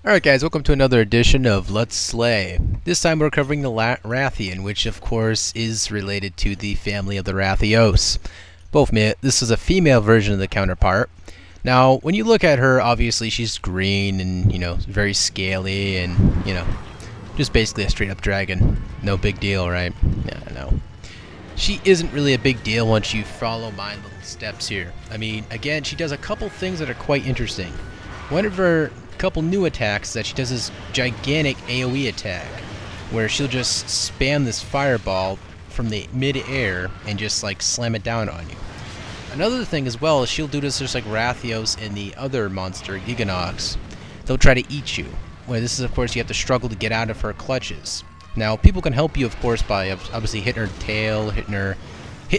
Alright guys, welcome to another edition of Let's Slay. This time we're covering the Rathian, which of course is related to the family of the Rathios. This is a female version of the counterpart. Now, when you look at her, obviously she's green and, very scaly and, just basically a straight up dragon. No big deal, right? Yeah, no. She isn't really a big deal once you follow my little steps here. I mean, again, she does a couple things that are quite interesting. One of her couple new attacks is that she does this gigantic AoE attack where she'll just spam this fireball from the mid-air and just like slam it down on you. Another thing as well is she'll do this just like Rathios and the other monster, Giganox. They'll try to eat you. Where this is, of course, you have to struggle to get out of her clutches. Now, people can help you, of course, by obviously hitting her tail, hitting her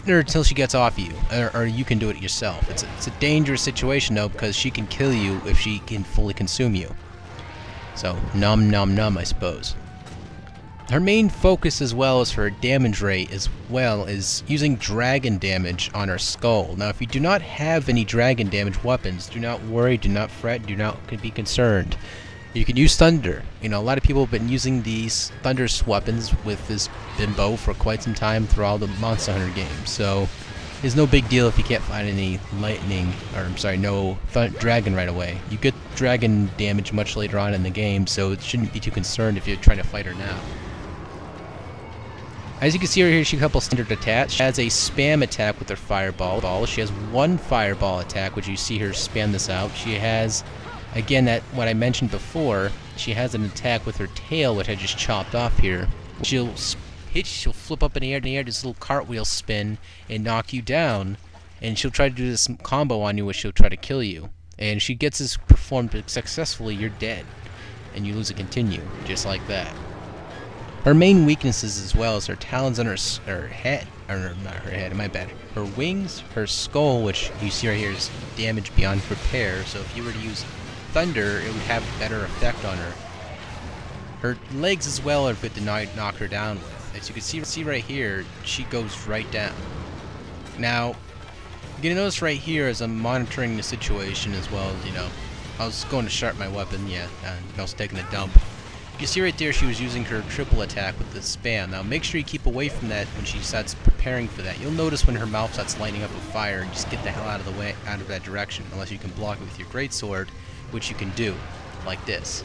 until she gets off you, or you can do it yourself. It's a dangerous situation though, because she can kill you if she can fully consume you. So, nom nom nom, I suppose. Her main focus as well as her damage rate as well is using dragon damage on her skull. Now, if you do not have any dragon damage weapons, do not worry, do not fret, do not be concerned. You can use thunder. A lot of people have been using these thunder weapons with this bimbo for quite some time through all the Monster Hunter games. So it's no big deal if you can't find any no dragon right away. You get dragon damage much later on in the game, so it shouldn't be too concerned if you're trying to fight her now. As you can see right here, she has a couple standard attacks. She has a spam attack with her fireball. She has one fireball attack, which you see her spam this out. She has, again, what I mentioned before, she has an attack with her tail, which I just chopped off here. She'll flip up in the air, this little cartwheel spin, and knock you down. And she'll try to do this combo on you, which she'll try to kill you. And if she gets this performed successfully, you're dead. And you lose a continue, just like that. Her main weaknesses as well is her talons on her head, or not her head, my bad. Her wings, her skull, which you see right here is damaged beyond repair, so if you were to use thunder, it would have a better effect on her. Her legs as well are good to knock her down with. As you can see right here, she goes right down. Now, you're gonna notice right here as I'm monitoring the situation as well as, I was going to sharpen my weapon, and I was taking a dump. You can see right there she was using her triple attack with the spam. Now make sure you keep away from that when she starts preparing for that. You'll notice when her mouth starts lighting up with fire, and just get the hell out of the way, out of that direction, unless you can block it with your greatsword, which you can do, like this.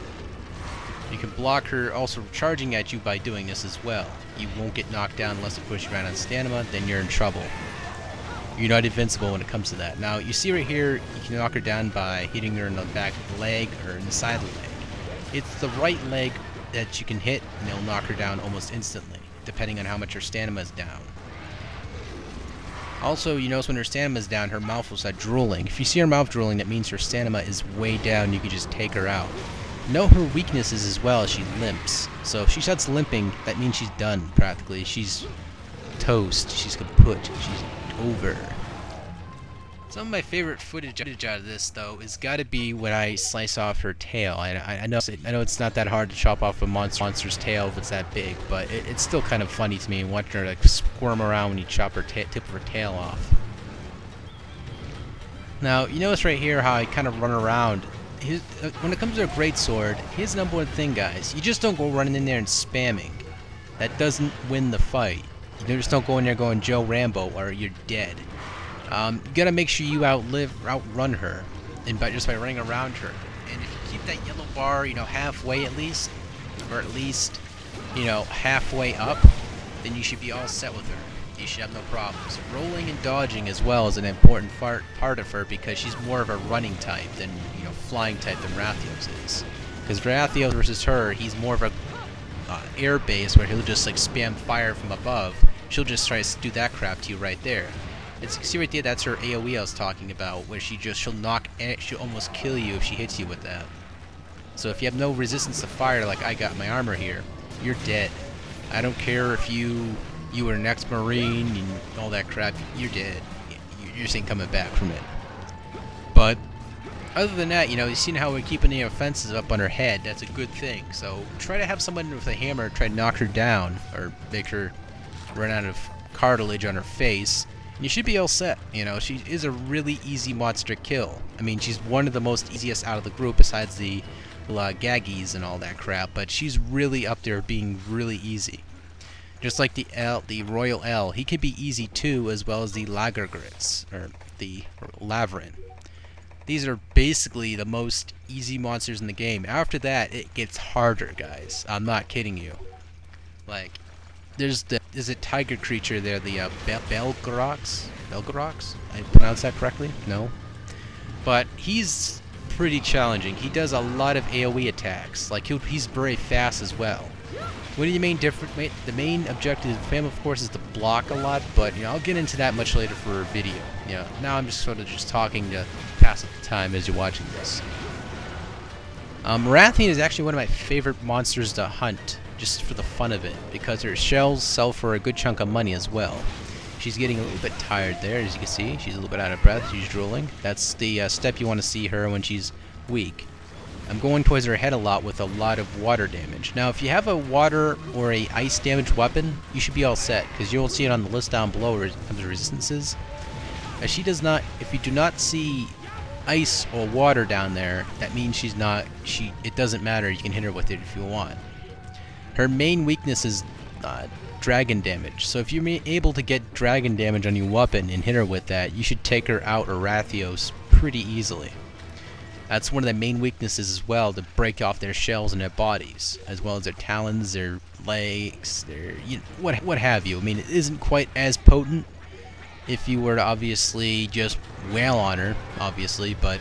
You can block her also charging at you by doing this as well. You won't get knocked down unless of course you ran on stamina, then you're in trouble. You're not invincible when it comes to that. Now you see right here, you can knock her down by hitting her in the back leg or in the side of the leg. It's the right leg that you can hit, and it'll knock her down almost instantly, depending on how much her stamina is down. Also, you notice when her stamina is down, her mouth will start drooling. If you see her mouth drooling, that means her stamina is way down, you can just take her out. Know her weaknesses as well as she limps. So if she starts limping, that means she's done, practically. She's toast, she's kaput, she's over. Some of my favorite footage out of this, though, is gotta be when I slice off her tail. I know it's not that hard to chop off a monster's tail if it's that big, but it's still kind of funny to me watching her like squirm around when you chop her tip of her tail off. Now, you notice right here how I kind of run around. When it comes to a greatsword, here's the number one thing, guys. You just don't go running in there and spamming. That doesn't win the fight. You just don't go in there going Joe Rambo or you're dead. You gotta make sure you outrun her, and just by running around her. And if you keep that yellow bar, halfway at least, or at least, halfway up, then you should be all set with her. You should have no problems. Rolling and dodging as well is an important part of her because she's more of a running type than, flying type than Rathios is. Because Rathios versus her, he's more of a air base where he'll just like spam fire from above. She'll just try to do that crap to you right there. See right there, that's her AoE I was talking about, where she'll almost kill you if she hits you with that. So if you have no resistance to fire like I got in my armor here, you're dead. I don't care if you were an ex-Marine and all that crap, you're dead. You just ain't coming back from it. But other than that, you've seen how we're keeping the offenses up on her head. That's a good thing. So try to have someone with a hammer try to knock her down, or make her run out of cartilage on her face. You should be all set. She is a really easy monster kill. I mean, she's one of the most easiest out of the group besides the gaggies and all that crap, but she's really up there being really easy. Just like the Royal L, he can be easy too, as well as the Lagergritz, or the Lavrin. These are basically the most easy monsters in the game. After that, it gets harder, guys. I'm not kidding you. Like, there's a tiger creature there, the Belgarox? Belgarox? I pronounced that correctly? No. But he's pretty challenging. He does a lot of AoE attacks. Like, he's very fast as well. One of the main objective of him, of course, is to block a lot, but you know, I'll get into that much later for a video. You know, now I'm just sort of talking to pass the time as you're watching this. Rathian is actually one of my favorite monsters to hunt, just for the fun of it, because her shells sell for a good chunk of money as well. She's getting a little bit tired there, as you can see. She's a little bit out of breath. She's drooling. That's the step you want to see her when she's weak. I'm going towards her head a lot with a lot of water damage. Now, if you have a water or a ice damage weapon, you should be all set, because you'll see it on the list down below where it comes to resistances. She does not. If you do not see ice or water down there, that means she's not. It doesn't matter. You can hit her with it if you want. Her main weakness is dragon damage. So if you're able to get dragon damage on your weapon and hit her with that, you should take her out or Rathios pretty easily. That's one of the main weaknesses as well, to break off their shells and their bodies, as well as their talons, their legs, their what have you. I mean, it isn't quite as potent if you were to obviously just wail on her, obviously, but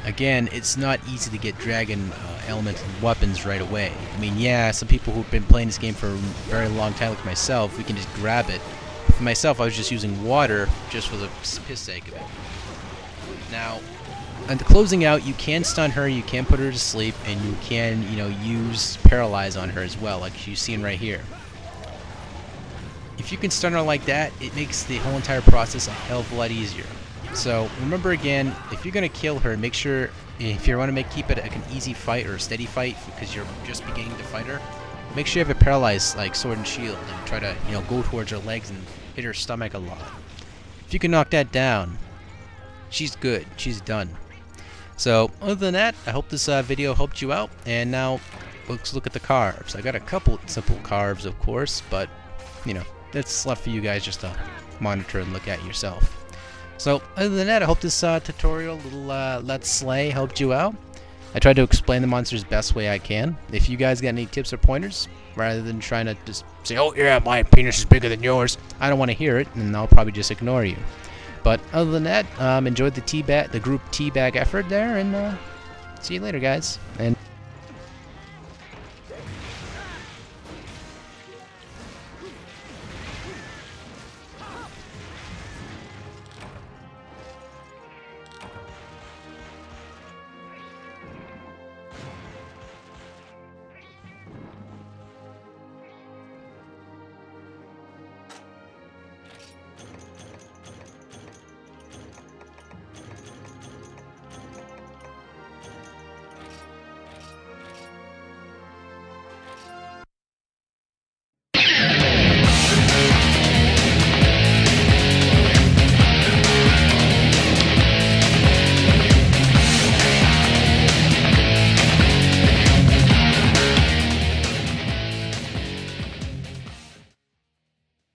again, it's not easy to get dragon elemental weapons right away. I mean, yeah, some people who've been playing this game for a very long time, like myself, we can just grab it. For myself, I was just using water just for the piss sake of it. Now, at the closing out, you can stun her, you can put her to sleep, and you can, you know, use paralyze on her as well, like you've seen right here. If you can stun her like that, it makes the whole entire process a hell of a lot easier. So remember again, if you're gonna kill her, make sure if you want to keep it an easy fight or a steady fight because you're just beginning to fight her, make sure you have a paralyzed like sword and shield and try to, you know, go towards her legs and hit her stomach a lot. If you can knock that down, she's good. She's done. So other than that, I hope this video helped you out. And now let's look at the carves. I got a couple simple carves, of course, but you know, that's left for you guys just to monitor and look at yourself. So other than that, I hope this tutorial, little Let's Slay, helped you out. I tried to explain the monsters best way I can. If you guys got any tips or pointers, rather than trying to just say, oh yeah, my penis is bigger than yours, I don't want to hear it, and I'll probably just ignore you. But other than that, enjoyed the group teabag effort there, and see you later, guys. And